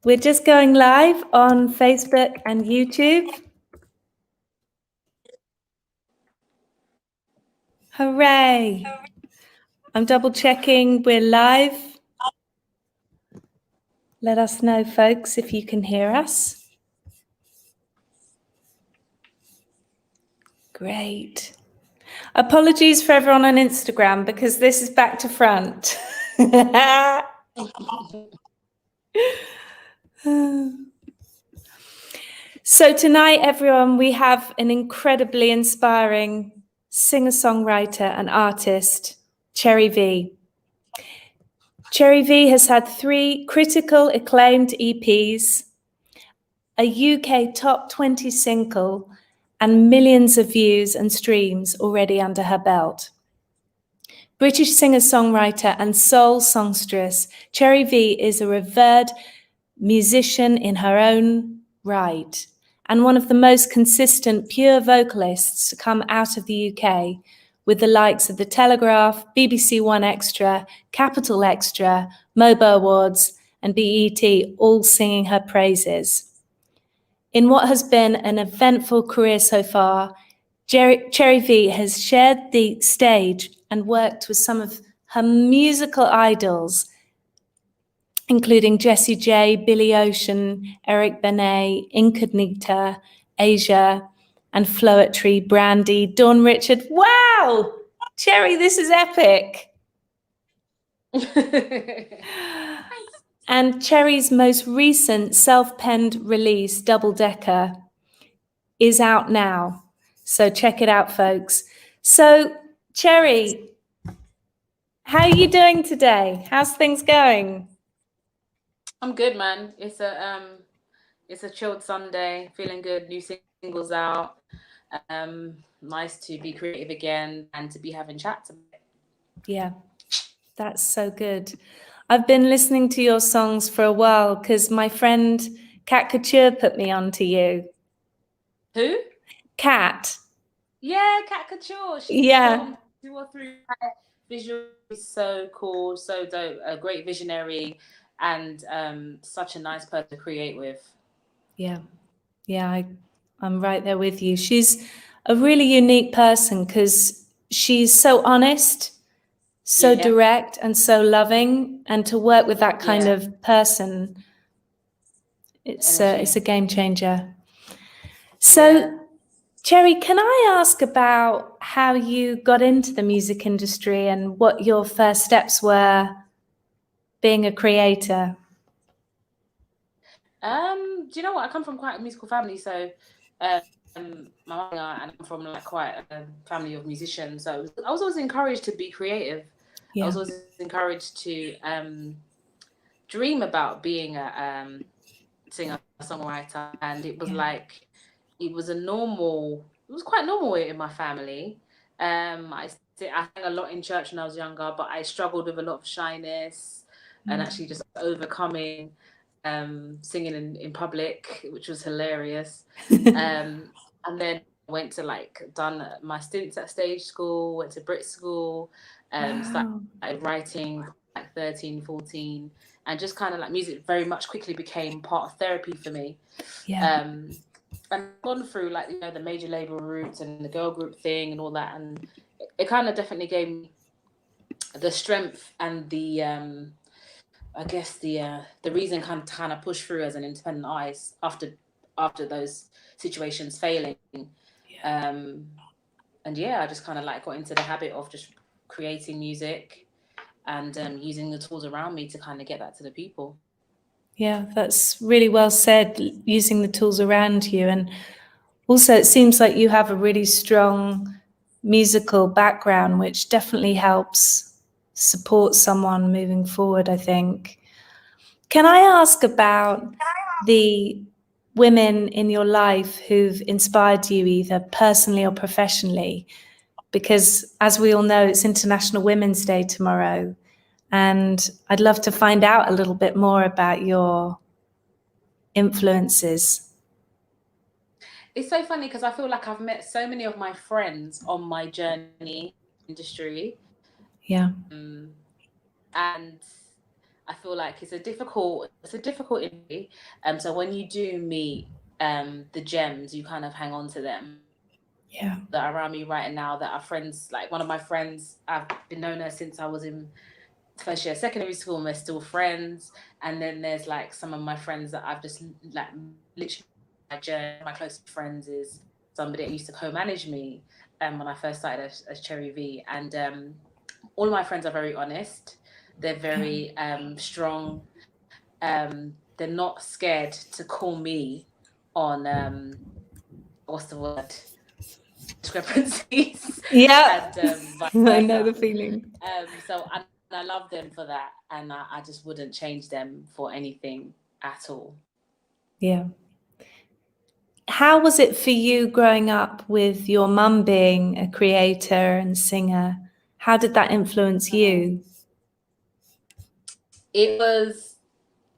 We're just going live on Facebook and YouTube. Hooray! I'm double checking we're live. Let us know, folks, if you can hear us. Great. Apologies for everyone on Instagram because this is back to front. So tonight, everyone, we have an incredibly inspiring singer-songwriter and artist, Cherri V. Cherri V has had 3 critical acclaimed EPs, a UK top 20 single, and millions of views and streams already under her belt. British singer-songwriter and soul songstress, Cherri V is a revered musician in her own right, and one of the most consistent pure vocalists to come out of the UK, with the likes of The Telegraph, BBC One Extra, Capital Extra, MOBO Awards, and BET all singing her praises. In what has been an eventful career so far, Cherri V has shared the stage and worked with some of her musical idols, including Jessie J, Billy Ocean, Eric Benet, Incognita, Asia, and Floetry, Brandy, Dawn Richard. Wow! Cherri, this is epic. And Cherri's most recent self-penned release, Double Decker, is out now. So check it out, folks. So, Cherri, how are you doing today? How's things going? I'm good, man. It's a chilled Sunday. Feeling good. New singles out. Nice to be creative again and to be having chats about it. Yeah, that's so good. I've been listening to your songs for a while because my friend Kat Couture put me on to you. Who? Kat. Yeah, Kat Couture. She's filmed 2 or 3 visuals. So cool, so dope. A great visionary and such a nice person to create with. Yeah, I'm right there with you. She's a really unique person because she's so honest, so direct, and so loving. And to work with that kind of person, it's a game changer. So, Cherri, can I ask about how you got into the music industry and what your first steps were being a creator? Do you know what? I come from quite a musical family, so my mum and I'm from like quite a family of musicians. So I was always encouraged to be creative. I was always encouraged to dream about being a singer, songwriter, and it was like it was quite normal in my family. I sang a lot in church when I was younger, but I struggled with a lot of shyness and actually just overcoming singing in public, which was hilarious. And then went to done my stints at stage school, went to Brit school, started writing like 13, 14, and just kind of like music very much quickly became part of therapy for me. And I've gone through the major label routes and the girl group thing and all that, and it kind of definitely gave me the strength and the I guess the reason kind of push through as an independent artist after those situations failing. And I just kind of got into the habit of just creating music and using the tools around me to kind of get that to the people. Yeah, that's really well said, using the tools around you. And also it seems like you have a really strong musical background, which definitely helps support someone moving forward, I think. Can I ask about the women in your life who've inspired you either personally or professionally? Because as we all know, it's International Women's Day tomorrow. And I'd love to find out a little bit more about your influences. It's so funny because I feel like I've met so many of my friends on my journey in the industry. Yeah. And I feel like it's a difficult industry. So when you do meet the gems, you kind of hang on to them. Yeah. That are around me right now, that are friends. Like one of my friends, I've been known her since I was in first year secondary school, and we're still friends. And then there's like some of my friends that I've just like literally my journey. My closest friends is somebody that used to co-manage me when I first started as Cherry V. And all of my friends are very honest. They're very strong. They're not scared to call me on what's the word, discrepancies. Yeah. And I know the feeling. So I love them for that, and I just wouldn't change them for anything at all. Yeah. How was it for you growing up with your mum being a creator and singer? How did that influence you? It was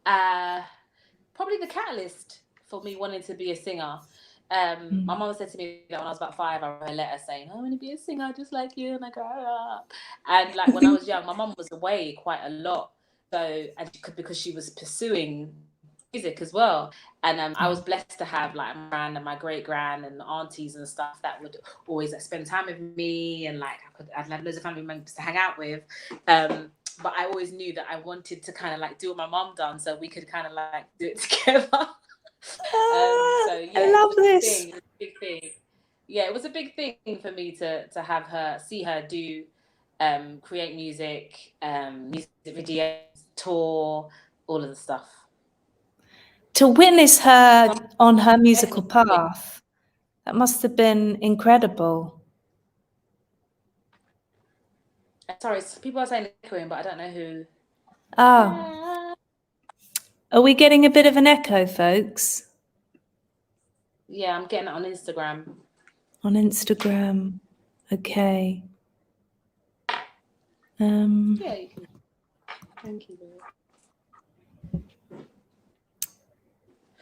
probably the catalyst for me wanting to be a singer. My mom said to me that when I was about 5, I wrote a letter saying, I want to be a singer just like you, and I grew up. And like when I was young, my mom was away quite a lot. So, and because she was pursuing music as well. And I was blessed to have like my gran and my great gran and aunties and stuff that would always like, spend time with me, and like I'd have loads of family members to hang out with. But I always knew that I wanted to kind of like do what my mom done, so we could kind of like do it together. So yeah, I love this. It was a big thing. Yeah, it was a big thing for me to have her, see her do, create music, music videos, tour, all of the stuff. To witness her on her musical path, that must have been incredible. Sorry, people are saying echoing, but I don't know who. Are we getting a bit of an echo, folks? Yeah, I'm getting it on Instagram. On Instagram. Okay. Yeah, you can. Thank you.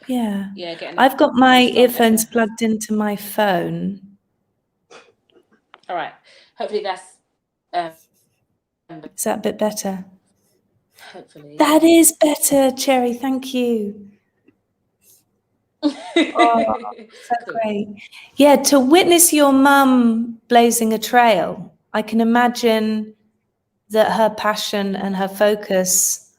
Yeah. Yeah, I've got my earphones plugged into my phone. All right. Hopefully that's. Is that a bit better? Hopefully. That is better, Cherry. Thank you. Oh, so great. Yeah, to witness your mum blazing a trail, I can imagine that her passion and her focus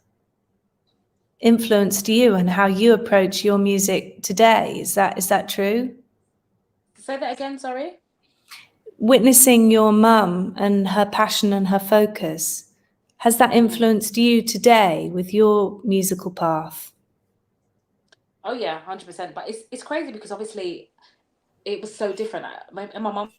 influenced you and how you approach your music today. Is that true? Say that again, sorry. Witnessing your mum and her passion and her focus, has that influenced you today with your musical path? Oh yeah, 100%. But it's crazy because obviously it was so different. My mum's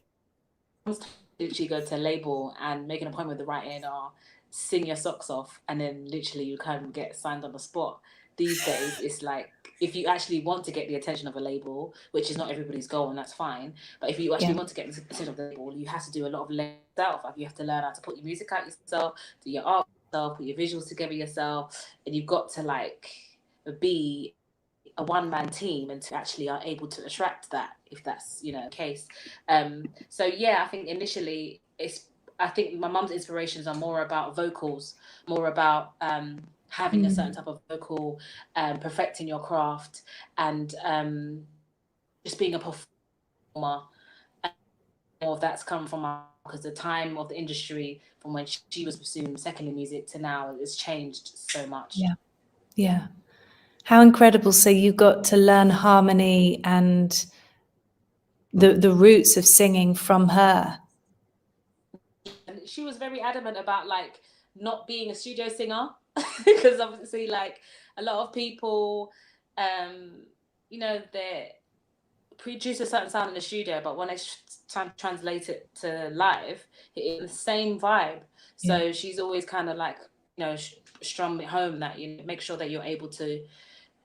literally go to a label and make an appointment with the right A&R, sing your socks off, and then literally you kind of get signed on the spot. These days, it's like if you actually want to get the attention of a label, which is not everybody's goal, and that's fine. But if you actually want to get the attention of the label, you have to do a lot of yourself. Like you have to learn how to put your music out yourself, do your art yourself, put your visuals together yourself, and you've got to like be a one-man team and to actually are able to attract that, if that's the case. So yeah, I think initially I think my mum's inspirations are more about vocals, more about having a certain type of vocal, perfecting your craft, and just being a performer. All of that's come from because the time of the industry from when she was pursuing secondary music to now has changed so much. Yeah. How incredible. So you got to learn harmony and the roots of singing from her. And she was very adamant about like not being a studio singer because obviously like a lot of people, they produce a certain sound in the studio, but when they translate it to live, it's the same vibe. So she's always kind of like, strum it home that make sure that you're able to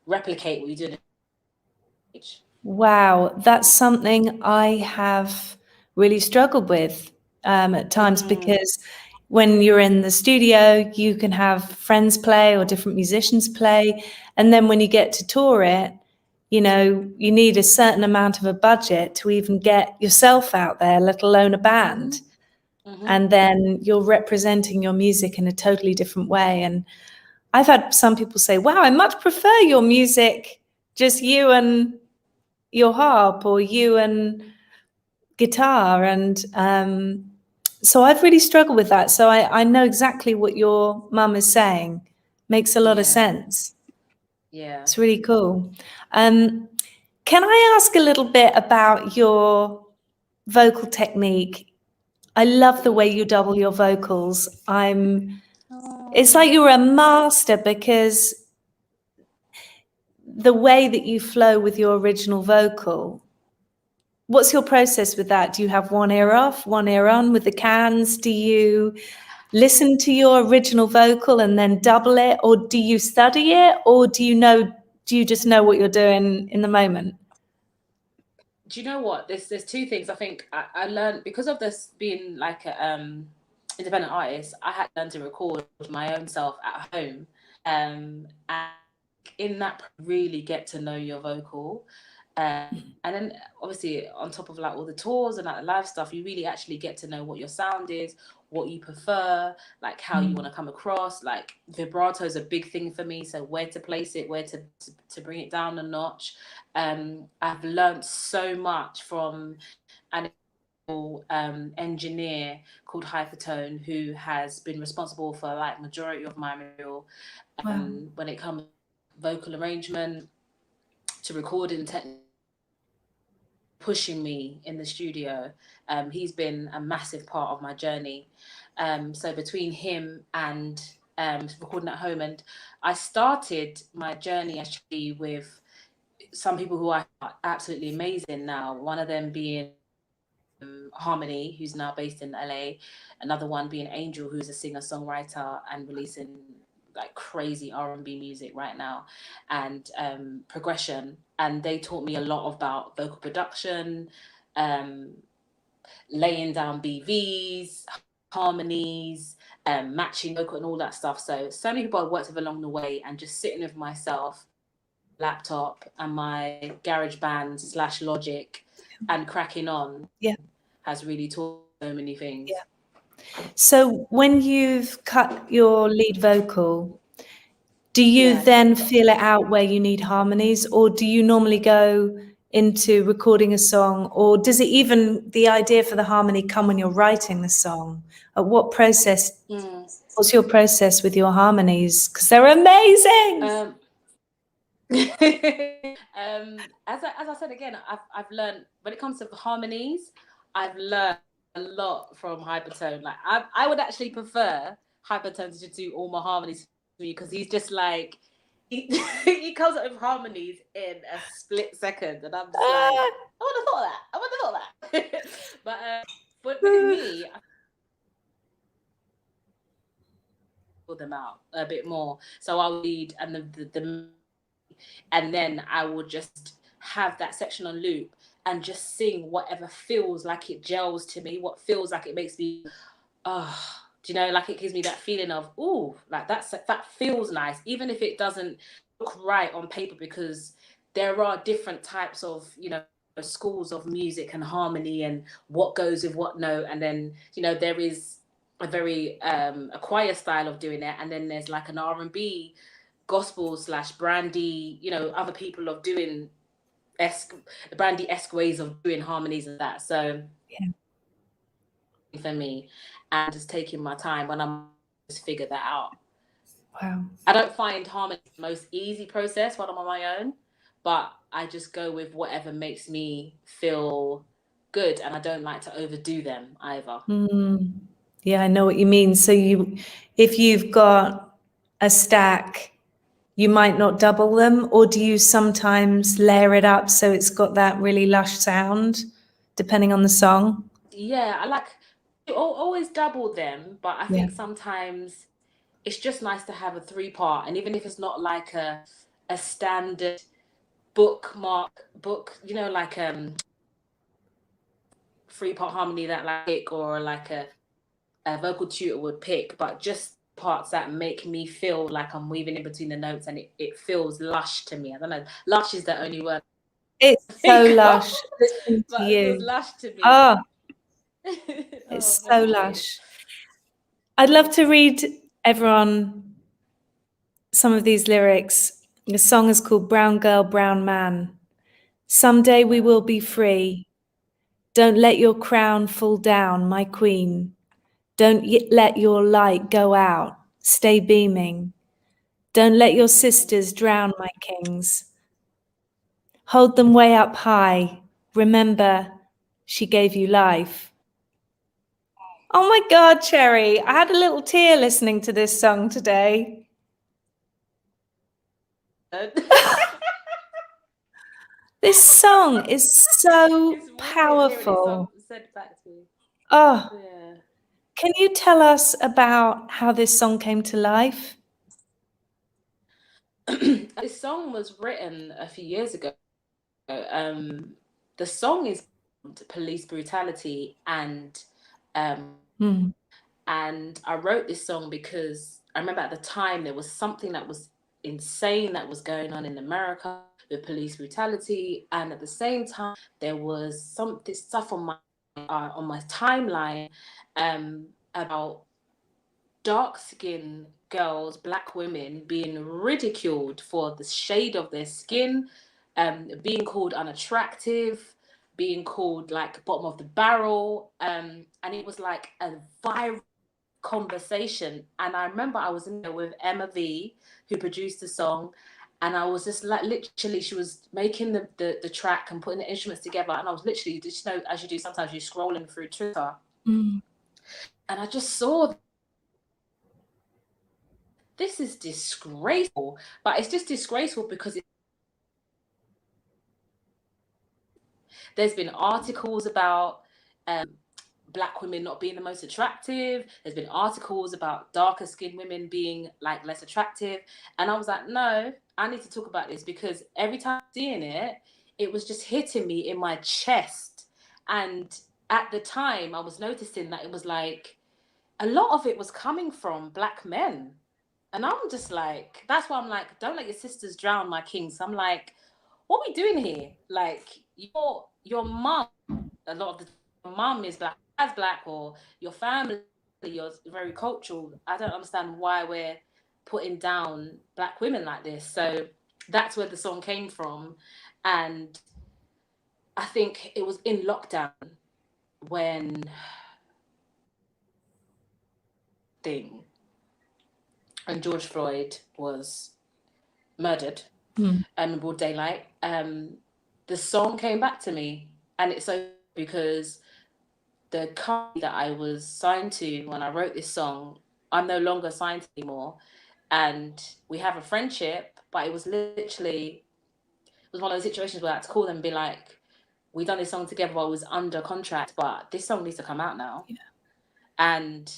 replicate what you do. Wow, that's something I have really struggled with at times, because when you're in the studio, you can have friends play or different musicians play. And then when you get to tour it, you need a certain amount of a budget to even get yourself out there, let alone a band. And then you're representing your music in a totally different way. And I've had some people say, wow, I much prefer your music, just you and your harp or you and guitar. And so I've really struggled with that. So I know exactly what your mum is saying. Makes a lot of sense. Yeah. It's really cool. Can I ask a little bit about your vocal technique? I love the way you double your vocals. It's like you're a master, because the way that you flow with your original vocal. What's your process with that? Do you have one ear off, one ear on with the cans? Do you listen to your original vocal and then double it, or do you study it, or do you just know what you're doing in the moment? Do you know what? There's two things. I think I learned, because of this being like a independent artist, I had to learn to record my own self at home. And in that, really get to know your vocal. And then obviously on top of like all the tours and like the live stuff, you really actually get to know what your sound is, what you prefer, like how you want to come across. Like vibrato is a big thing for me, so where to place it, where to bring it down a notch. I've learned so much from an engineer called Hypertone, who has been responsible for like majority of my material, when it comes to vocal arrangement, to recording technique, pushing me in the studio. He's been a massive part of my journey. So between him and recording at home, and I started my journey actually with some people who are absolutely amazing now. One of them being Harmony, who's now based in LA. Another one being Angel, who's a singer-songwriter and releasing like crazy R&B music right now, and Progression. And they taught me a lot about vocal production, laying down BVs, harmonies, matching vocal and all that stuff. So many people I've worked with along the way, and just sitting with myself, laptop and my GarageBand / Logic and cracking on has really taught so many things. So when you've cut your lead vocal, do you then feel it out where you need harmonies, or do you normally go into recording a song, or does it even, the idea for the harmony come when you're writing the song? At what process, what's your process with your harmonies? Because they're amazing. As I said again, I've learned, when it comes to harmonies, I've learned a lot from Hypertone. Like I would actually prefer Hypertone to do all my harmonies for me, because he's just like he comes up with harmonies in a split second, and I'm just like, I would have thought that. I would have thought that. But with me, I pull them out a bit more. So I'll lead, and and then I will just have that section on loop and just sing whatever feels like it gels to me, what feels like it makes me, do you know, like it gives me that feeling of, ooh, like that feels nice, even if it doesn't look right on paper, because there are different types of, you know, schools of music and harmony and what goes with what note. And then, you know, there is a very a choir style of doing it, and then there's like an R&B gospel / brandy, you know, other people of doing brandy-esque ways of doing harmonies and that. So for me, and just taking my time when I'm just figure that out. Wow. I don't find harmony the most easy process when I'm on my own, but I just go with whatever makes me feel good, and I don't like to overdo them either. Yeah, I know what you mean. So if you've got a stack, you might not double them, or do you sometimes layer it up so it's got that really lush sound, depending on the song? Yeah, I like always double them, but I think sometimes it's just nice to have a 3-part, and even if it's not like a standard book, you know, like 3-part harmony that like, or like a vocal tutor would pick, but just parts that make me feel like I'm weaving in between the notes, and it feels lush to me. I don't know, lush is the only word. It's so lush. Listening to you. It feels lush to me. It's so lush. I'd love to read everyone some of these lyrics. The song is called Brown Girl, Brown Man. Someday we will be free. Don't let your crown fall down, my queen. Don't let your light go out. Stay beaming. Don't let your sisters drown, my kings. Hold them way up high. Remember, she gave you life. Oh my God, Cherri, I had a little tear listening to this song today. This song is so powerful. Oh, Yeah. can you tell us about how this song came to life? This song was written a few years ago. The song is police brutality, and I wrote this song because I remember at the time there was something that was insane that was going on in America with police brutality, and at the same time there was something stuff on my timeline about dark-skinned girls, Black women, being ridiculed for the shade of their skin, being called unattractive, being called like bottom of the barrel, and it was like a viral conversation. And I remember I was in there with Emma V, who produced the song, and I was just like, literally, she was making the track and putting the instruments together, and I was literally, just, you know, as you do sometimes, you're scrolling through Twitter, and I just saw, this is disgraceful. But it's just disgraceful because there's been articles about Black women not being the most attractive. There's been articles about darker skinned women being like less attractive. And I was like, no, I need to talk about this, because every time I'm seeing it, it was just hitting me in my chest. And at the time I was noticing that it was like a lot of it was coming from Black men. And I'm just like, that's why I'm like, don't let your sisters drown, my kings. I'm like, what are we doing here? Like, your mom, a lot of the mom is Black, as Black, or your family, you're very cultural. I don't understand why we're putting down Black women like this. So that's where the song came from. And I think it was in lockdown when and George Floyd was murdered in broad daylight. The song came back to me, and it's so because the company that I was signed to when I wrote this song, I'm no longer signed anymore, and we have a friendship. But it was literally, it was one of those situations where I had to call them and be like, we done this song together while I was under contract, but this song needs to come out now. Yeah. And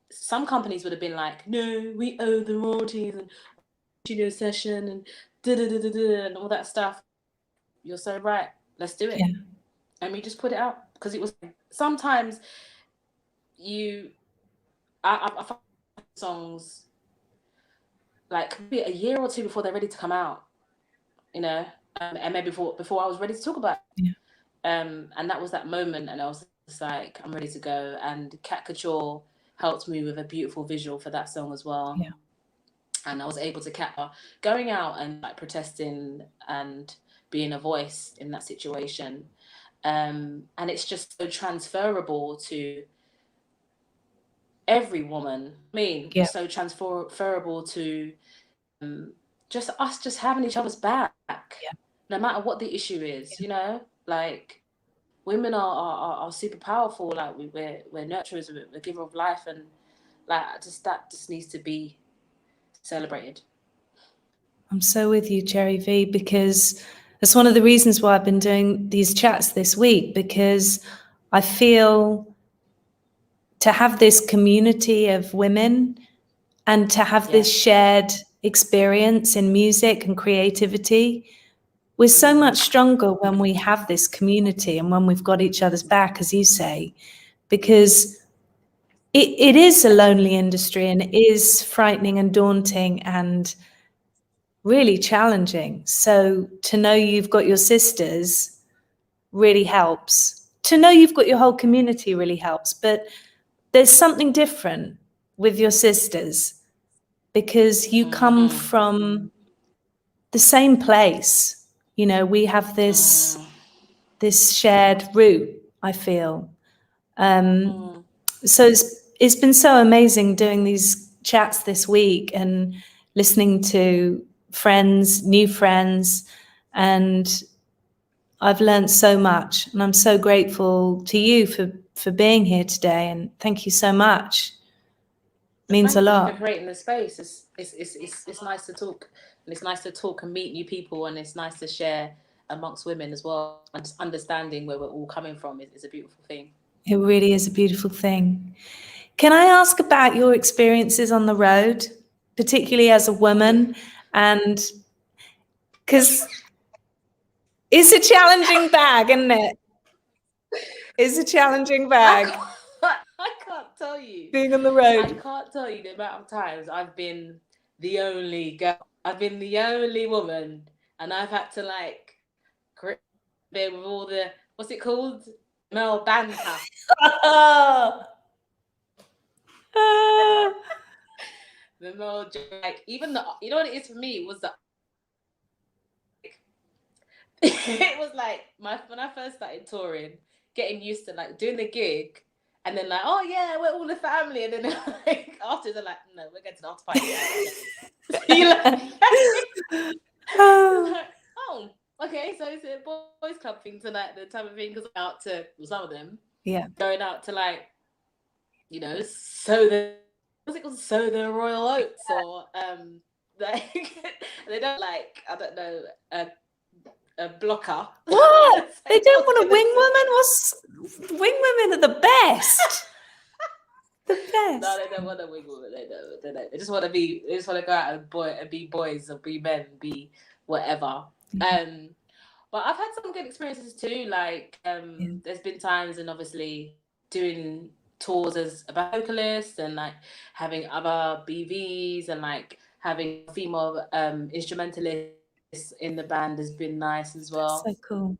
some companies would have been like, no, we owe the royalties and studio session and and all that stuff. You're so right. Let's do it. Yeah. And we just put it out, because it was sometimes I find songs like maybe a year or two before they're ready to come out, you know, and maybe before I was ready to talk about it. Yeah. And that was that moment, and I was just like, I'm ready to go. And Cat Couture helped me with a beautiful visual for that song as well. Yeah. And I was able to capture going out and like protesting and being a voice in that situation. And it's just so transferable to every woman. I mean, Yeah. it's so transferable to just us just having each other's back, no matter what the issue is, you know, like women are super powerful. Like we're nurturers, we're giver of life, and like that just needs to be celebrated. I'm so with you, Cherri V, because that's one of the reasons why I've been doing these chats this week, because I feel to have this community of women and to have this shared experience in music and creativity, we're so much stronger when we have this community and when we've got each other's back, as you say, because it is a lonely industry and it is frightening and daunting and really challenging. So to know you've got your sisters really helps. To know you've got your whole community really helps. But there's something different with your sisters, because you come from the same place. You know, we have this shared root, I feel. So it's been so amazing doing these chats this week and listening to friends, new friends, and I've learned so much, and I'm so grateful to you for being here today, and thank you so much. It means a lot. Thank you for creating the space. It's nice to talk, and it's nice to talk and meet new people, and it's nice to share amongst women as well, and just understanding where we're all coming from is a beautiful thing. It really is a beautiful thing. Can I ask about your experiences on the road, particularly as a woman? And because it's a challenging bag, isn't it? It's a challenging bag. I can't tell you. Being on the road. I can't tell you the amount of times I've been the only girl. I've been the only woman, and I've had to like there with all the, what's it called? Male banter. The male, like, even the, you know what it is for me was that it was like when I first started touring, getting used to like doing the gig, and then like, oh yeah, we're all the family, and then like after they're like, no, we're going to the after party. So you're like, oh, okay, so it's a boys club thing tonight, the type of thing, because out to some of them, going out to like, you know, sow the royal oats, or like they don't like, I don't know, a blocker. What? They don't want a wing woman? Wing women are the best. The best. No, they don't want a wing woman. They don't. They just want to go out and be boys or be men, be whatever. But I've had some good experiences too. Like there's been times, and obviously doing tours as a vocalist, and like having other BVs, and like having female instrumentalists in the band has been nice as well. That's so cool.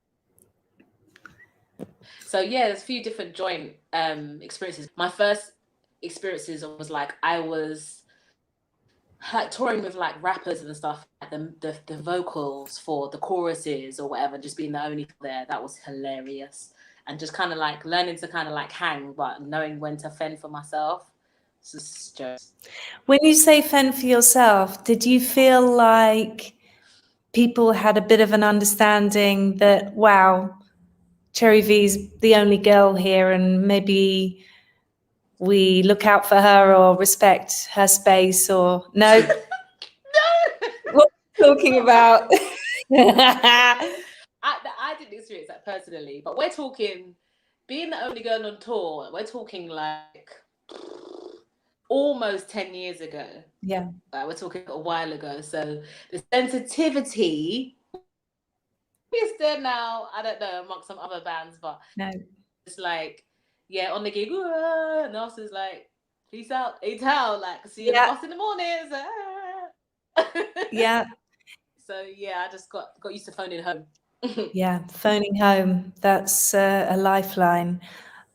So yeah, there's a few different joint experiences. My first experiences was like, I was like touring with like rappers and stuff, like the vocals for the choruses or whatever, just being the only there. That was hilarious. And just kind of like learning to kind of like hang, but knowing when to fend for myself. Just... When you say fend for yourself, did you feel like people had a bit of an understanding that, wow, Cherri V's the only girl here, and maybe we look out for her or respect her space, or no? No. What are you talking about? I didn't experience that personally, but we're talking being the only girl on tour. We're talking like almost 10 years ago. Yeah. We're talking a while ago. So the sensitivity is there now. I don't know, amongst some other bands, but no, it's like, yeah, on the gig, and after's like, peace out, A-Town, like, see you at the bus in the morning. So, yeah. So yeah, I just got used to phoning home. Yeah, phoning home. That's a lifeline.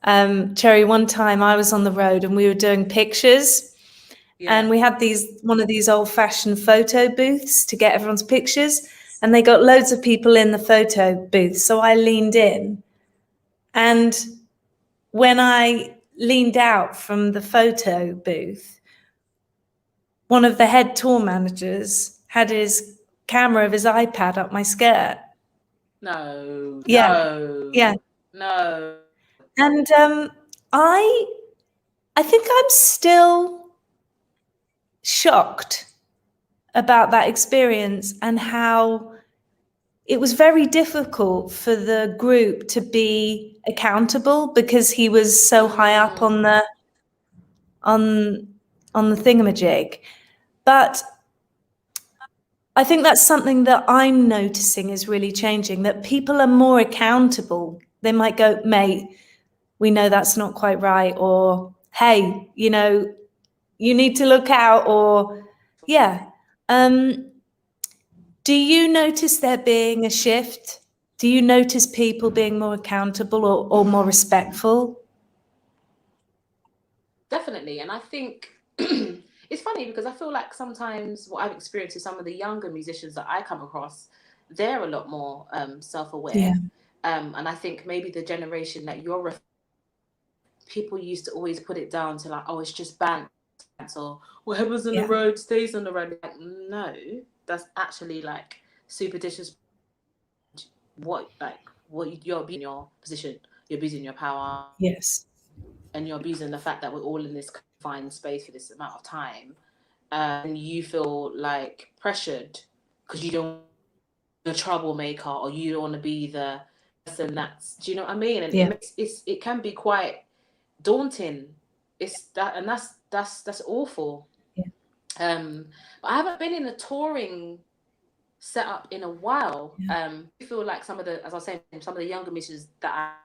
Cherri, one time I was on the road and we were doing pictures, and we had one of these old-fashioned photo booths to get everyone's pictures, and they got loads of people in the photo booth. So I leaned in, and when I leaned out from the photo booth, one of the head tour managers had his camera of his iPad up my skirt. No. And I think I'm still shocked about that experience, and how it was very difficult for the group to be accountable, because he was so high up on the thingamajig. But I think that's something that I'm noticing is really changing, that people are more accountable. They might go, mate, we know that's not quite right, or hey, you know, you need to look out, or do you notice there being a shift? Do you notice people being more accountable or more respectful? Definitely. And I think it's funny because I feel like sometimes what I've experienced with some of the younger musicians that I come across, they're a lot more self-aware. And I think maybe the generation that you're people used to always put it down to like, oh, it's just bands, or whatever's on the road stays on the road. Like, no, that's actually like super disrespectful. What you're abusing your position, you're abusing your power. Yes. And you're abusing the fact that we're all in this confined space for this amount of time, and you feel like pressured because you don't be a troublemaker, or you don't want to be the person that's, do you know what I mean? And it can be quite daunting. It's that, and that's awful. But I haven't been in a touring setup in a while. I feel like some of the, as I was saying, some of the younger musicians that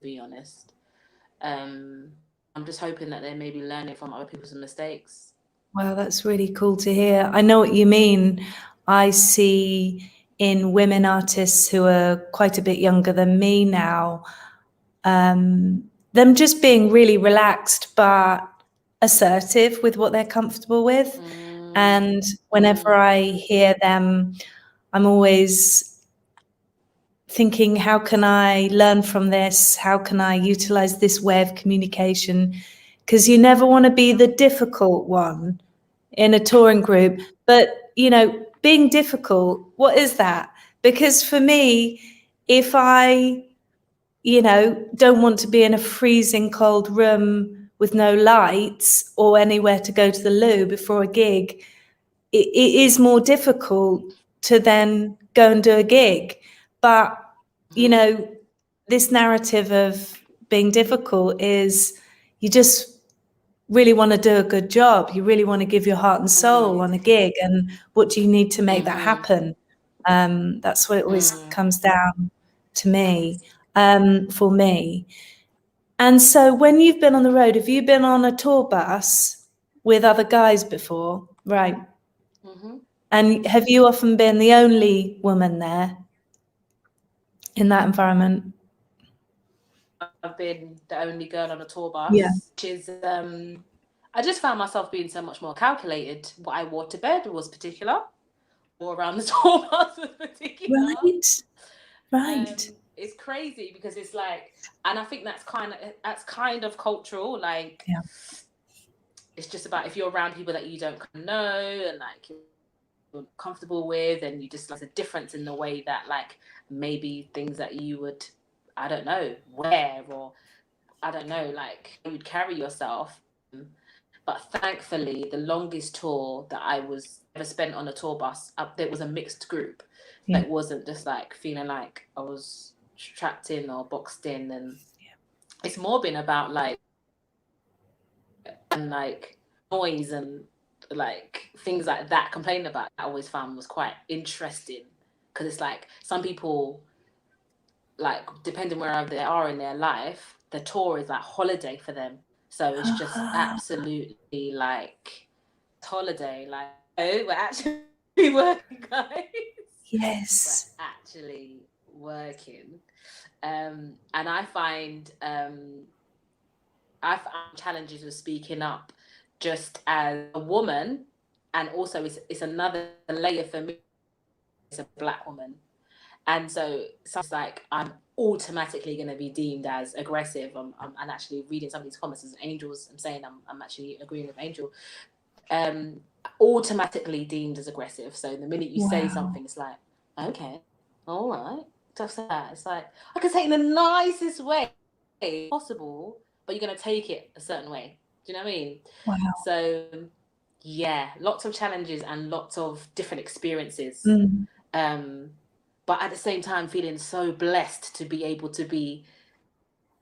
be honest. I'm just hoping that they may be learning from other people's mistakes. Wow, that's really cool to hear. I know what you mean. I see in women artists who are quite a bit younger than me now, them just being really relaxed but assertive with what they're comfortable with. And whenever I hear them, I'm always thinking, how can I learn from this? How can I utilize this way of communication? Because you never want to be the difficult one in a touring group. But, you know, being difficult, what is that? Because for me, if I, you know, don't want to be in a freezing cold room with no lights or anywhere to go to the loo before a gig, it is more difficult to then go and do a gig. But, you know, this narrative of being difficult is you just really want to do a good job. You really want to give your heart and soul on a gig. And what do you need to make that happen? That's what it always comes down to me, for me. And so when you've been on the road, have you been on a tour bus with other guys before? Right. And have you often been the only woman there in that environment? I've been the only girl on a tour bus, which is, I just found myself being so much more calculated. What I wore to bed was particular, or around the tour bus was particular. Right. It's crazy because it's like, and I think that's kind of cultural. Like, it's just about if you're around people that you don't know and like you're comfortable with, and you just, like, there's a difference in the way that, like, maybe things that you would, I don't know, wear, or I don't know, like, you would carry yourself. But thankfully, the longest tour that I was ever spent on a tour bus, there was a mixed group. It wasn't just like feeling like I was trapped in or boxed in. And it's more been about like noise and like things like that. Complaining about, I always found was quite interesting, because it's like some people, like, depending wherever they are in their life, the tour is like holiday for them. So it's just absolutely like holiday. Like, oh, we're actually working, guys. Yes. We're actually working. And I find challenges with speaking up just as a woman, and also it's another layer for me as a Black woman. And so it's like I'm automatically going to be deemed as aggressive. I'm actually reading some of these comments as angels. I'm saying I'm actually agreeing with Angel. Automatically deemed as aggressive. So the minute you say something, it's like, okay, all right, just that. It's like, I can say it in the nicest way possible, but you're going to take it a certain way. Do you know what I mean? Wow. So yeah, lots of challenges and lots of different experiences. But at the same time, feeling so blessed to be able to be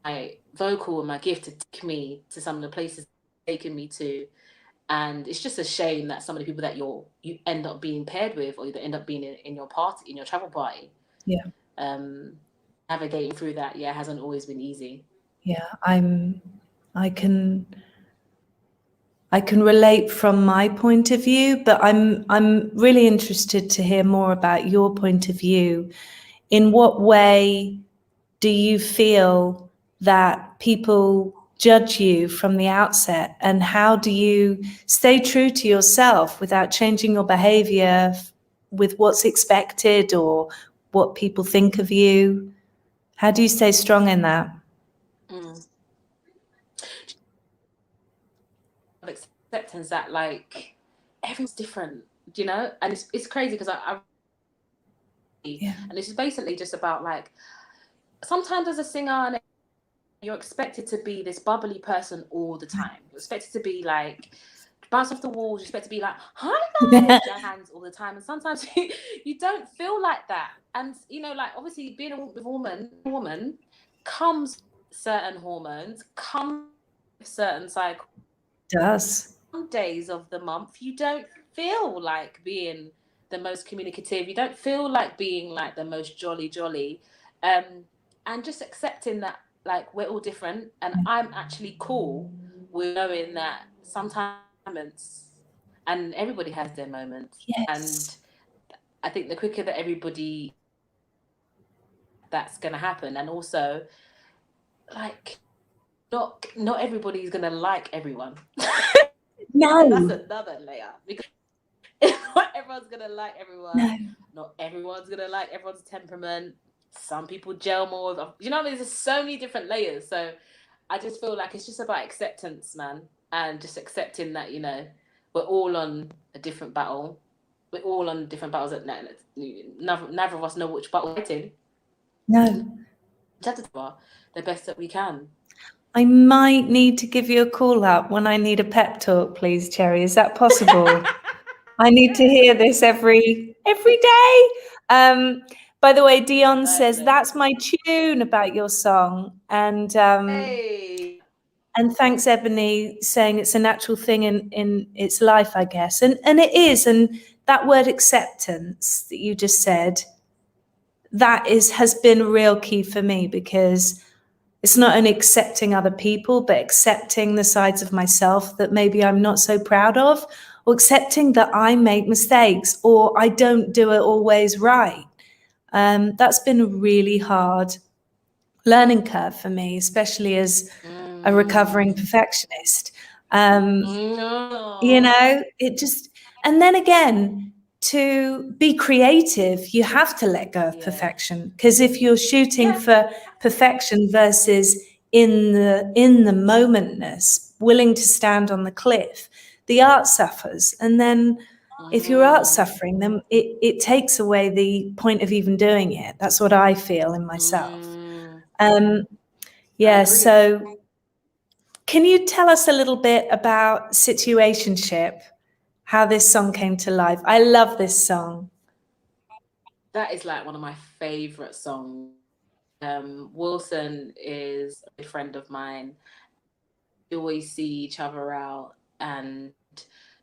my vocal and my gift to take me to some of the places taken me to. And it's just a shame that some of the people that you end up being paired with, or you end up being in your party, in your travel party, navigating through that, hasn't always been easy. Yeah, I I can relate from my point of view, but I'm really interested to hear more about your point of view. In what way do you feel that people judge you from the outset, and how do you stay true to yourself without changing your behavior with what's expected or what people think of you? How do you stay strong in that? Acceptance that like everyone's different, you know, and it's crazy because I and this is basically just about like sometimes as a singer and you're expected to be this bubbly person all the time. You're expected to be like bounce off the walls. You're expected to be like hi guys, hands all the time, and sometimes you don't feel like that. And you know, like obviously being a woman comes certain hormones, comes certain cycles. Does. Some days of the month you don't feel like being the most communicative. You don't feel like being like the most jolly. And just accepting that like we're all different, and I'm actually cool with knowing that sometimes, and everybody has their moments. Yes. And I think the quicker that everybody, that's gonna happen. And also like not everybody's gonna like everyone. No. That's another layer, because not everyone's gonna like everyone. No. Not everyone's gonna like everyone's temperament. Some people gel more with, you know, there's just so many different layers. So I just feel like it's just about acceptance, man, and just accepting that, you know, we're all on a different battle. We're all on different battles. At neither of us know which battle we're fighting. No. Just the best that we can. I might need to give you a call up when I need a pep talk, please, Cherri. Is that possible? I need to hear this every day. By the way, Dion says that's my tune about your song, and Hey. and thanks, Ebony, saying it's a natural thing in its life, I guess, and it is. And that word acceptance that you just said, that has been a real key for me, because it's not only accepting other people, but accepting the sides of myself that maybe I'm not so proud of, or accepting that I make mistakes or I don't do it always right. That's been a really hard learning curve for me, especially as a recovering perfectionist. You know, it just, and then again, to be creative, you have to let go of perfection, because if you're shooting for perfection versus in the momentness, willing to stand on the cliff, the art suffers. And then if your art's suffering, then it takes away the point of even doing it. That's what I feel in myself. So can you tell us a little bit about Situationship, how this song came to life? I love this song. That is like one of my favorite songs. Wilson is a good friend of mine. We always see each other out and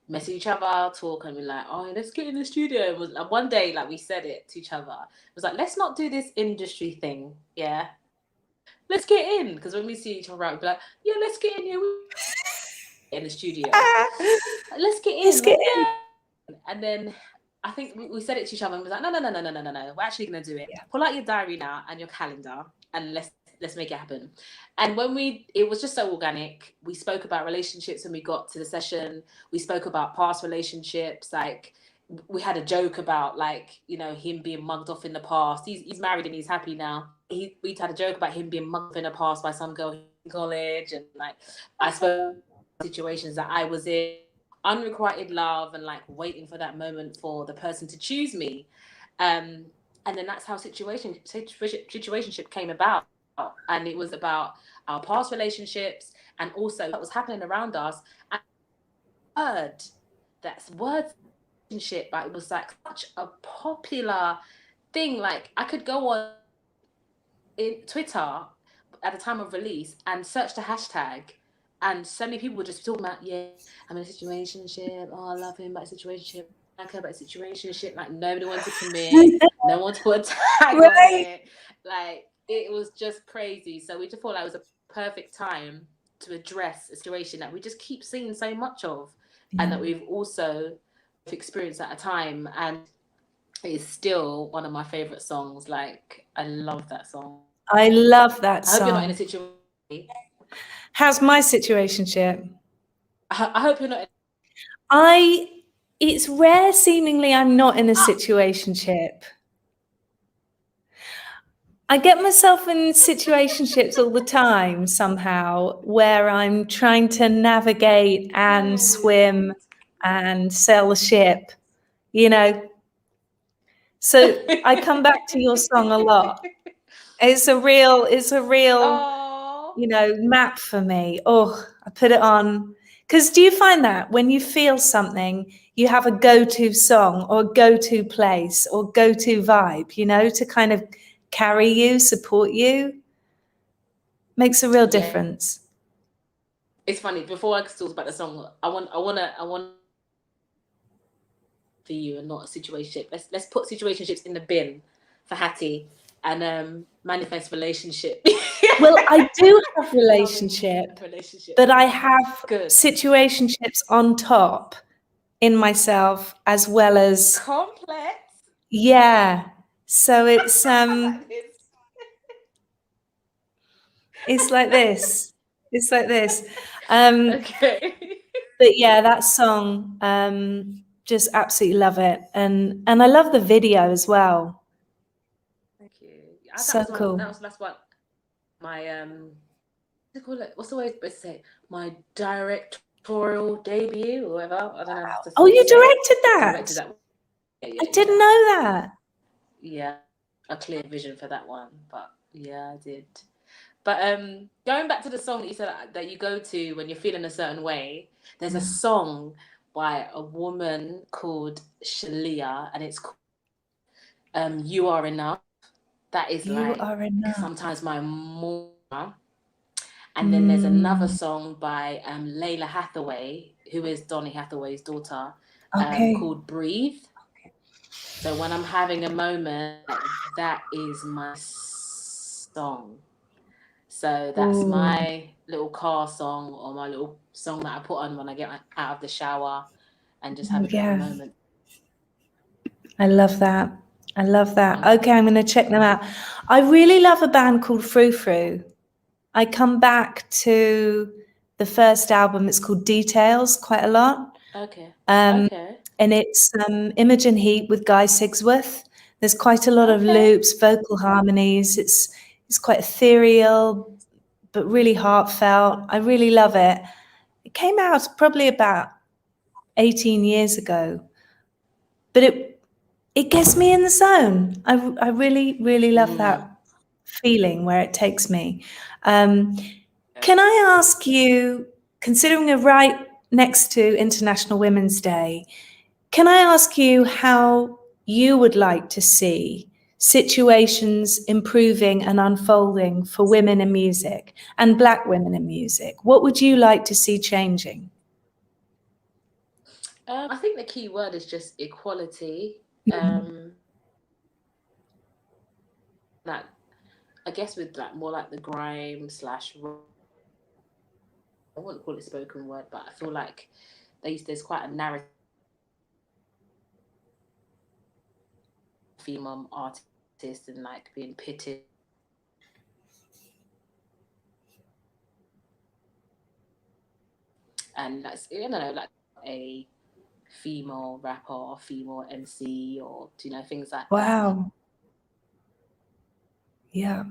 message each other, talk, and we're like, oh, let's get in the studio. It was like one day, like we said it to each other. It was like, let's not do this industry thing. Yeah. Let's get in. Because when we see each other out, we'll be like, yeah, let's get in here. In the studio. Let's get in. Let's get in. And then I think we said it to each other and was like, no. We're actually gonna do it. Yeah. Pull out your diary now and your calendar and let's make it happen. And when it was just so organic. We spoke about relationships when we got to the session. We spoke about past relationships. Like we had a joke about like, you know, him being mugged off in the past. He's married and he's happy now. We had a joke about him being mugged in the past by some girl in college, and like I spoke situations that I was in, unrequited love, and like waiting for that moment for the person to choose me. And then that's how Situationship came about. And it was about our past relationships and also what was happening around us. And I heard that word relationship, but it was like such a popular thing. Like I could go on in Twitter at the time of release and search the hashtag, and so many people would just talk about, yeah, I'm in a situationship. Oh, I love him, but a situationship. I care about a situationship. Like nobody wants to commit. No one to put a tag on it. Like it was just crazy. So we just thought that was a perfect time to address a situation that we just keep seeing so much of, and that we've also experienced at a time. And it's still one of my favorite songs. Like, I love that song. I love that song. I hope you're not in a situation. How's my situationship? I hope you're not. It's rare, seemingly, I'm not in a situationship. I get myself in situationships all the time somehow, where I'm trying to navigate and swim and sail the ship, you know. So I come back to your song a lot. It's a real, you know, map for me. Oh, I put it on. Because do you find that when you feel something, you have a go-to song or go-to place or go-to vibe, you know, to kind of carry you, support you? Makes a real difference. It's funny. Before I talk about the song, I want for you and not a situationship. Let's put situationships in the bin for Hattie and manifest relationship. Well, I do have relationship, but I have situationships on top in myself as well as complex. Yeah. So it's it's like this. It's like this. Okay. But yeah, that song, just absolutely love it. And I love the video as well. Thank you. So cool. That's what my what's the way to say? My directorial debut or whatever. I don't know. Oh, you directed that? I directed that. I didn't know that. Yeah, a clear vision for that one. But yeah, I did. But going back to the song that you said that you go to when you're feeling a certain way, there's a song by a woman called Shalia, and it's called You Are Enough. That is like sometimes my more. And then there's another song by Layla Hathaway, who is Donny Hathaway's daughter, called Breathe. So when I'm having a moment, that is my song. So that's my little car song, or my little song that I put on when I get out of the shower and just have a bit of a moment. I love that. I love that. Okay, I'm going to check them out. I really love a band called Frou Frou. I come back to the first album. It's called Details quite a lot. Okay. And it's Imogen Heap with Guy Sigsworth. There's quite a lot of loops, vocal harmonies. It's quite ethereal, but really heartfelt. I really love it. It came out probably about 18 years ago, but it gets me in the zone. I really, really love that feeling where it takes me. Can I ask you, considering we're right next to International Women's Day, can I ask you how you would like to see situations improving and unfolding for women in music and Black women in music? What would you like to see changing? I think the key word is just equality. That I guess with like more like the grime / I wouldn't call it spoken word, but I feel like there's quite a narrative female artist and like being pitted. And that's, you know, like a female rapper or female MC or, you know, things like that. Wow. Yeah.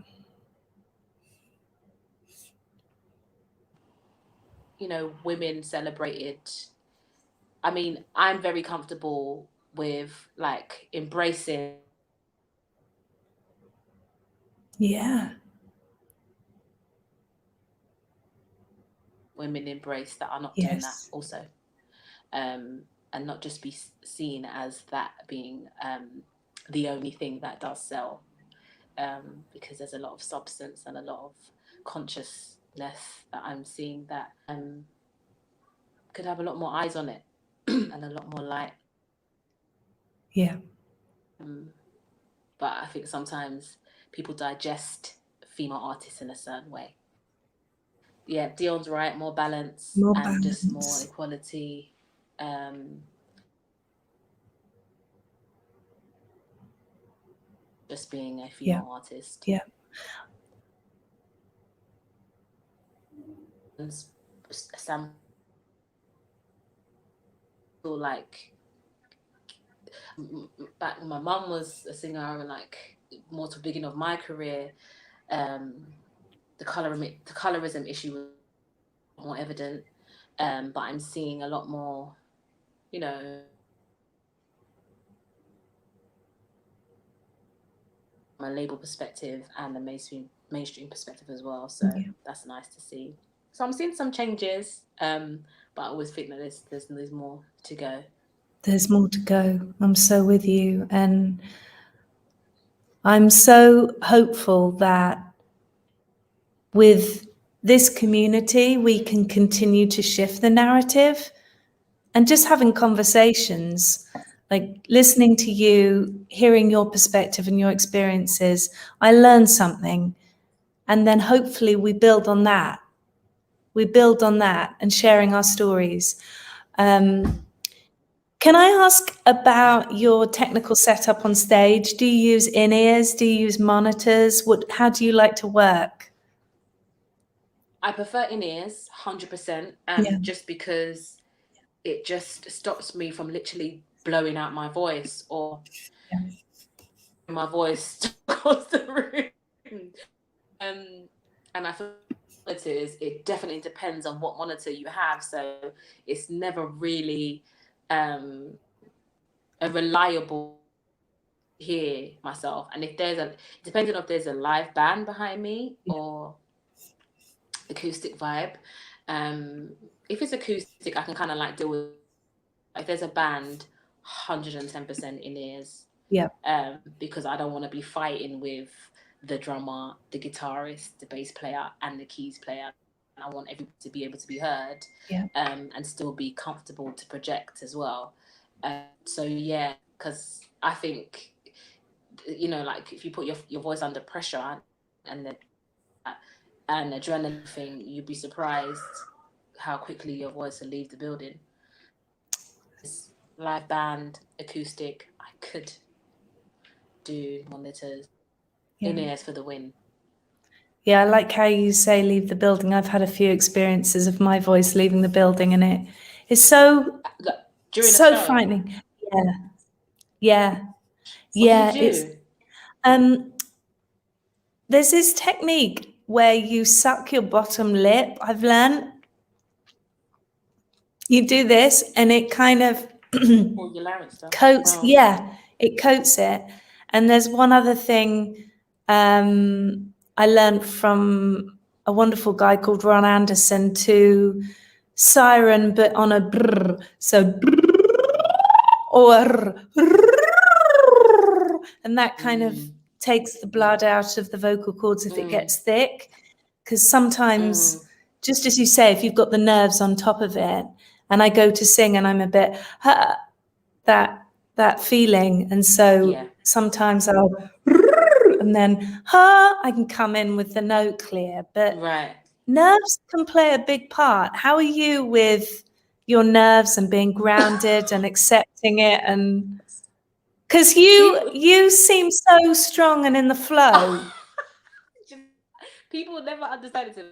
You know, women celebrated. I mean, I'm very comfortable with like embracing. Yeah. Women embrace that are not doing that also. And not just be seen as that being the only thing that does sell. Because there's a lot of substance and a lot of consciousness that I'm seeing that could have a lot more eyes on it and a lot more light. Yeah. But I think sometimes people digest female artists in a certain way. yeah, Dion's right, more balance More and just more balance. equality. Just being a female artist. Yeah. Some like back when my mum was a singer and like more to the beginning of my career, the colorism issue was more evident. But I'm seeing a lot more, you know, from a label perspective and the mainstream perspective as well. So that's nice to see. So I'm seeing some changes, but I always think that there's more to go. There's more to go. I'm so with you. And I'm so hopeful that with this community, we can continue to shift the narrative, and just having conversations, like listening to you, hearing your perspective and your experiences. I learned something, and then hopefully we build on that. We build on that and sharing our stories. Can I ask about your technical setup on stage? Do you use in-ears? Do you use monitors? How do you like to work? I prefer in-ears, 100%, just because it just stops me from literally blowing out my voice or my voice across the room. And I feel monitors, it definitely depends on what monitor you have. So it's never really a reliable hear myself. And if depending on if there's a live band behind me or acoustic vibe. If it's acoustic, I can kind of like deal with. If there's a band, 110% in ears. Yeah. Because I don't want to be fighting with the drummer, the guitarist, the bass player, and the keys player. And I want everybody to be able to be heard, and still be comfortable to project as well. So yeah, because I think, you know, like if you put your voice under pressure and adrenaline thing, you'd be surprised how quickly your voice will leave the building. Live band, acoustic, I could do monitors. In-ears for the win. Yeah, I like how you say leave the building. I've had a few experiences of my voice leaving the building, and it is so frightening. Yeah. What do you do? There's this technique where you suck your bottom lip. I've learned. You do this, and it kind of coats. Oh. Yeah, it coats it. And there's one other thing I learned from a wonderful guy called Ron Anderson, to siren, but on a brr. So or and that kind of takes the blood out of the vocal cords if it gets thick. Because sometimes, just as you say, if you've got the nerves on top of it, and I go to sing and I'm a bit that feeling, and so sometimes I'll and then I can come in with the note clear, but nerves can play a big part. How are you with your nerves and being grounded and accepting it? And because you seem so strong and in the flow. People never understand it,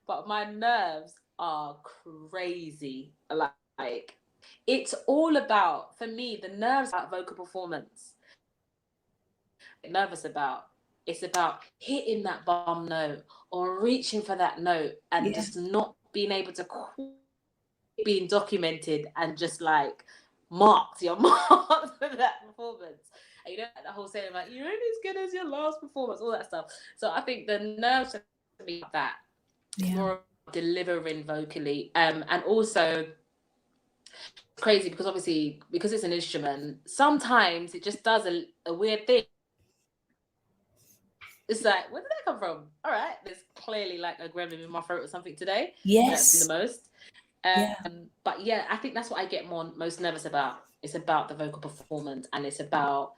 but my nerves are crazy. Like it's all about, for me, the nerves about vocal performance. Nervous about, it's about hitting that bum note or reaching for that note and just not being able to being documented and just like marked for that performance. And you know the whole saying about you're only as good as your last performance, all that stuff. So I think the nerves to me that more delivering vocally, and also crazy because obviously because it's an instrument, sometimes it just does a weird thing. It's like, where did that come from? All right, there's clearly like a gremlin in my throat or something today. Yes. That's the most. But yeah, I think that's what I get most nervous about. It's about the vocal performance, and it's about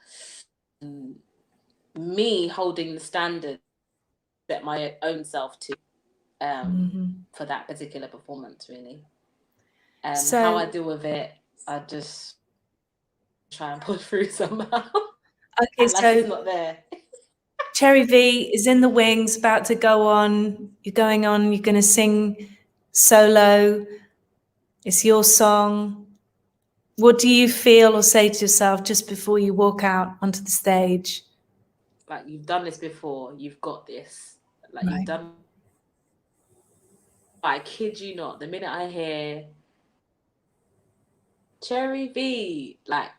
me holding the standard that my own self to. for that particular performance, really. So how I deal with it, I just try and push through somehow. Okay, like so it's not there. Cherri V is in the wings, about to go on. You're going on. You're going to sing solo. It's your song. What do you feel or say to yourself just before you walk out onto the stage? Like, you've done this before. You've got this. Like, Right. you've done. I kid you not. The minute I hear Cherri V, like,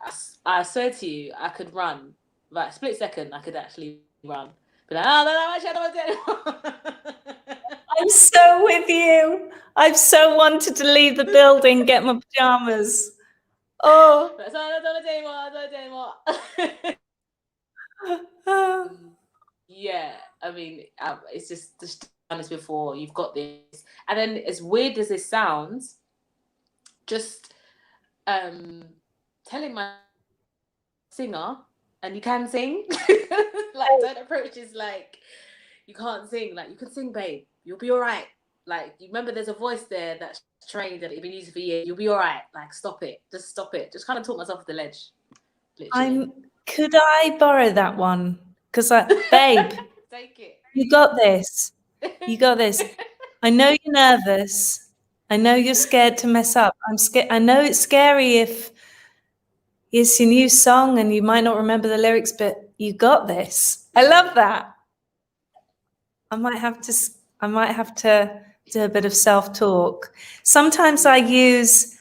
I swear to you, I could run. Like, split second, I could actually run. Be like, oh, no, actually, I don't want to do it anymore. I'm so with you. I've so wanted to leave the building, get my pajamas. Oh. So I don't want to do it anymore. I don't want to do it anymore. Yeah, I mean, it's just done this before. You've got this. And then, as weird as this sounds, just telling my singer, and you can sing. Like, don't approach this like you can't sing. Like, you can sing, babe. You'll be all right. Like, you remember there's a voice there that's trained that you've been using for years. You'll be all right. Like, stop it. Just stop it. Just kind of talk myself off the ledge. Literally. Could I borrow that one? Because babe, take it. You got this. You got this. I know you're nervous. I know you're scared to mess up. I'm scared. I know it's scary if it's your new song and you might not remember the lyrics, but you got this. I love that. I might have to do a bit of self-talk. Sometimes I use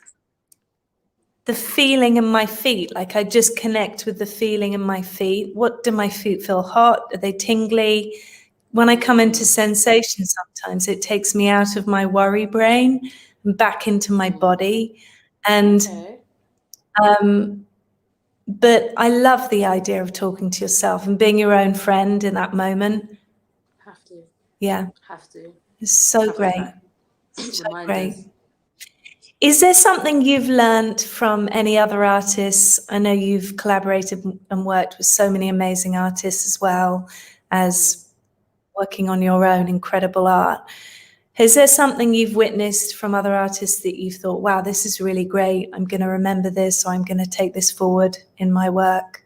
the feeling in my feet, like I just connect with the feeling in my feet. What do my feet feel? Hot? Are they tingly? When I come into sensation, sometimes it takes me out of my worry brain and back into my body. And but I love the idea of talking to yourself and being your own friend in that moment. Have to. Yeah. Have to. It's so Have great. So great. Is there something you've learned from any other artists? I know you've collaborated and worked with so many amazing artists as well as working on your own incredible art. Is there something you've witnessed from other artists that you've thought, wow, this is really great, I'm going to remember this, or I'm going to take this forward in my work?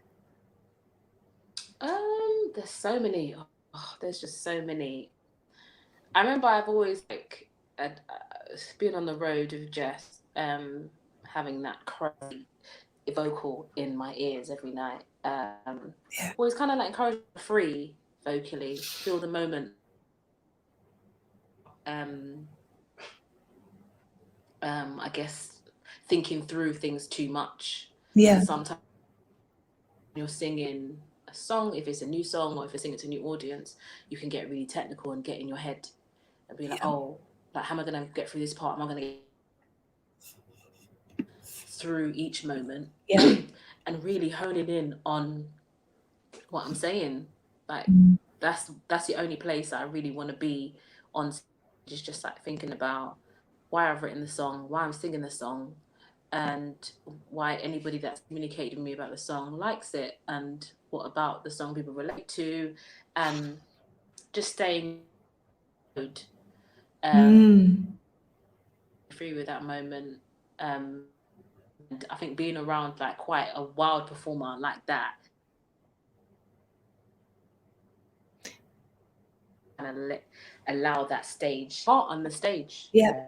There's so many. Oh, there's just so many. I remember I've always been on the road with Jess, having that crazy vocal in my ears every night. Always kind of like encouraged free vocally, feel the moment. I guess thinking through things too much. Yeah. Sometimes you're singing a song, if it's a new song or if you're singing to a new audience, you can get really technical and get in your head and be like, oh, like, how am I going to get through this part? Am I going to get through each moment? Yeah. And really honing in on what I'm saying. Like, that's the only place I really want to be on stage, is just like thinking about why I've written the song, why I'm singing the song, and why anybody that's communicated with me about the song likes it, and what about the song people relate to, and just staying free with that moment. And I think being around like quite a wild performer like that, and allow that stage part on the stage. Yeah.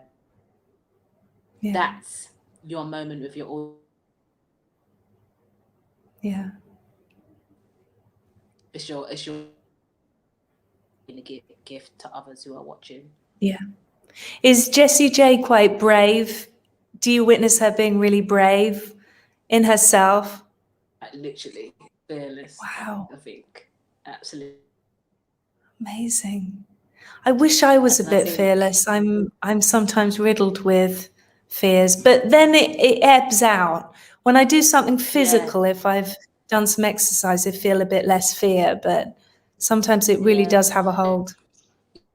That's your moment with your audience. Yeah. It's your gift to others who are watching. Yeah. Is Jessie J quite brave? Do you witness her being really brave in herself? Like, literally fearless. Wow. I think absolutely amazing. I wish I was a bit fearless. I'm sometimes riddled with fears, but then it ebbs out. When I do something physical, if I've done some exercise, I feel a bit less fear, but sometimes it really does have a hold.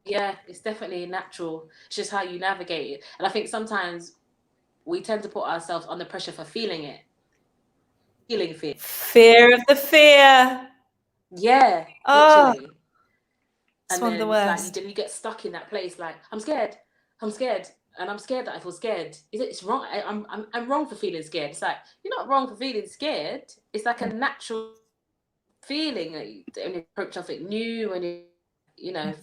Yeah, it's definitely natural. It's just how you navigate it. And I think sometimes we tend to put ourselves under pressure for feeling it. Feeling fear. Fear of the fear. Yeah, literally. and one of the then like worst. you get stuck in that place. Like I'm scared, and I'm scared that I feel scared. It's wrong. I'm wrong for feeling scared. It's like you're not wrong for feeling scared. It's like a natural feeling when you approach something new, when you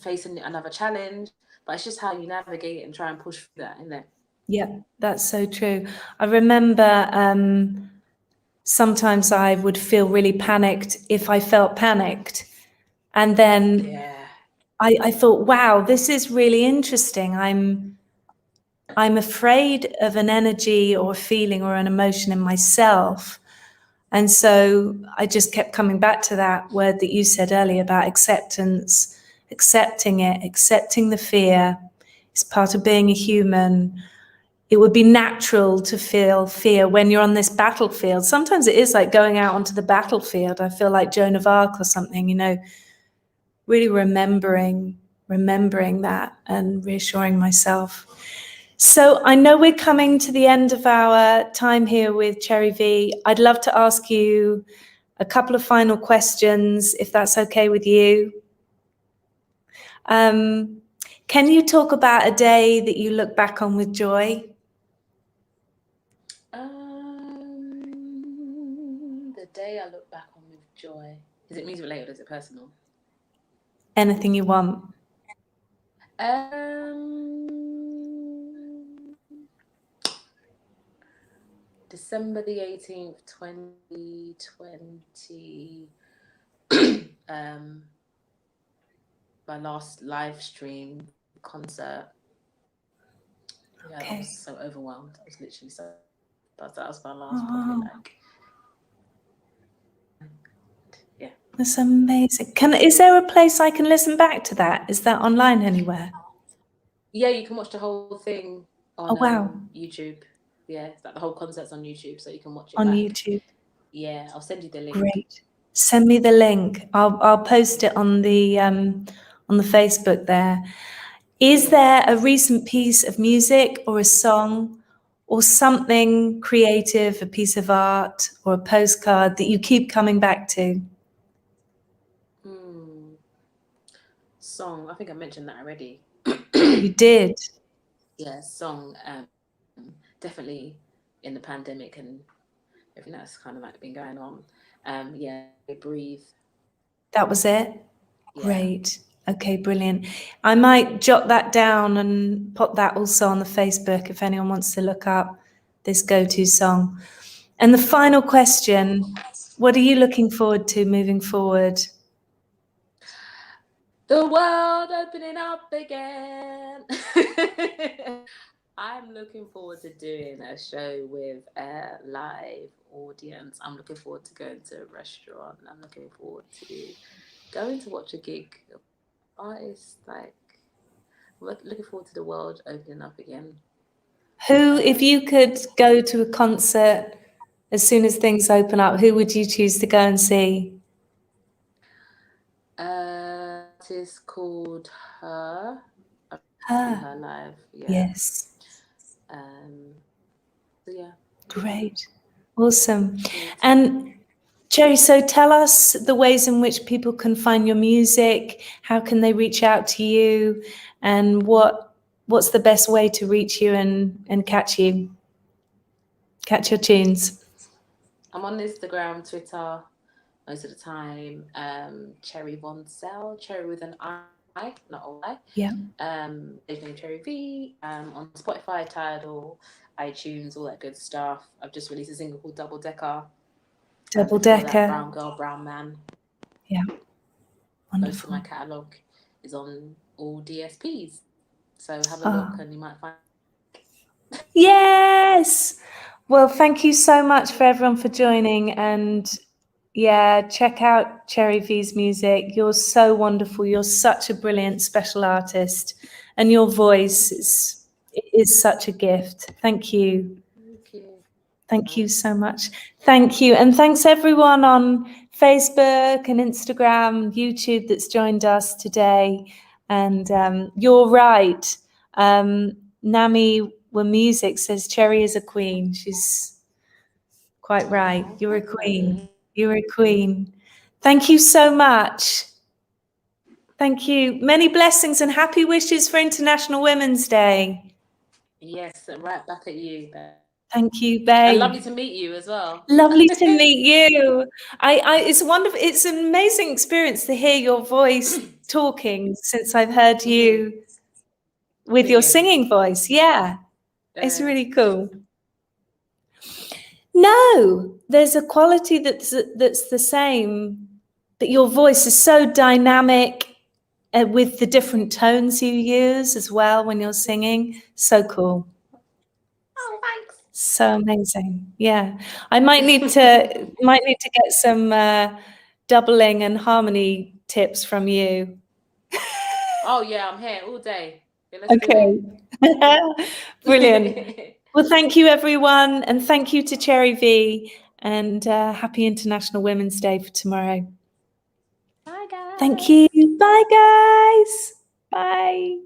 facing another challenge. But it's just how you navigate it and try and push through that, isn't it? Yeah, that's so true. I remember sometimes I would feel really panicked if I felt panicked. And then I thought, wow, this is really interesting. I'm afraid of an energy or a feeling or an emotion in myself. And so I just kept coming back to that word that you said earlier about acceptance, accepting it, accepting the fear. It's part of being a human. It would be natural to feel fear when you're on this battlefield. Sometimes it is like going out onto the battlefield. I feel like Joan of Arc or something, really remembering that and reassuring myself. So I know we're coming to the end of our time here with Cherri V. I'd love to ask you a couple of final questions, if that's okay with you. Can you talk about a day that you look back on with joy? The day I look back on with joy. Is it music related or is it personal? Anything you want. December the 18th, 2020. My last live stream concert. Yeah, okay. I was so overwhelmed. I was literally so. That was my last probably like. Yeah. That's amazing. Is there a place I can listen back to that? Is that online anywhere? Yeah, you can watch the whole thing on YouTube. Yeah, it's like the whole concert's on YouTube, so you can watch it on back. YouTube. Yeah, I'll send you the link. Great. Send me the link. I'll post it on the Facebook there. Is there a recent piece of music or a song or something creative, a piece of art or a postcard that you keep coming back to? Song. I think I mentioned that already. You did. Yeah, song. Definitely in the pandemic and everything that's kind of like been going on. Yeah, Breathe. That was it? Yeah. Great. Okay, brilliant. I might jot that down and pop that also on the Facebook if anyone wants to look up this go-to song. And the final question, what are you looking forward to moving forward? The world opening up again. I'm looking forward to doing a show with a live audience. I'm looking forward to going to a restaurant. I'm looking forward to going to watch a gig. Artists, like, looking forward to the world opening up again. Who, if you could go to a concert as soon as things open up, who would you choose to go and see? Artist called Her. Her live. Yeah. Yes. So yeah. Great. Awesome. And Cherri, so tell us the ways in which people can find your music. How can they reach out to you? And what's the best way to reach you and catch you? Catch your tunes. I'm on Instagram, Twitter most of the time. Cherri Voncel, Cherri with an I, not a Y. Yeah. His name Cherri V. On Spotify, Tidal, iTunes, all that good stuff. I've just released a single called Double Decker. Double Decker. Brown Girl, Brown Man. Yeah. Wonderful. Most of my catalogue is on all DSPs. So have a look and you might find. Yes. Well, thank you so much for everyone for joining. And yeah, check out Cherri V's music. You're so wonderful. You're such a brilliant special artist. And your voice is such a gift. Thank you. Thank you. Thank you so much. Thank you. And thanks everyone on Facebook and Instagram, YouTube that's joined us today. And you're right. Nami Music says Cherri is a queen. She's quite right. You're a queen. You're a queen. Thank you so much. Thank you. Many blessings and happy wishes for International Women's Day. Yes, right back at you. Thank you, babe. And lovely to meet you as well. Lovely to meet you. It's wonderful. It's an amazing experience to hear your voice talking since I've heard you with your singing voice. Yeah, it's really cool. No, there's a quality that's the same, but your voice is so dynamic with the different tones you use as well when you're singing. So cool. Oh, thanks. So amazing. Yeah. I might need to get some doubling and harmony tips from you. Oh yeah, I'm here all day. Yeah, Okay. Brilliant. Well, thank you everyone, and thank you to Cherri V, and happy International Women's Day for tomorrow. Bye guys. Thank you. Bye guys. Bye.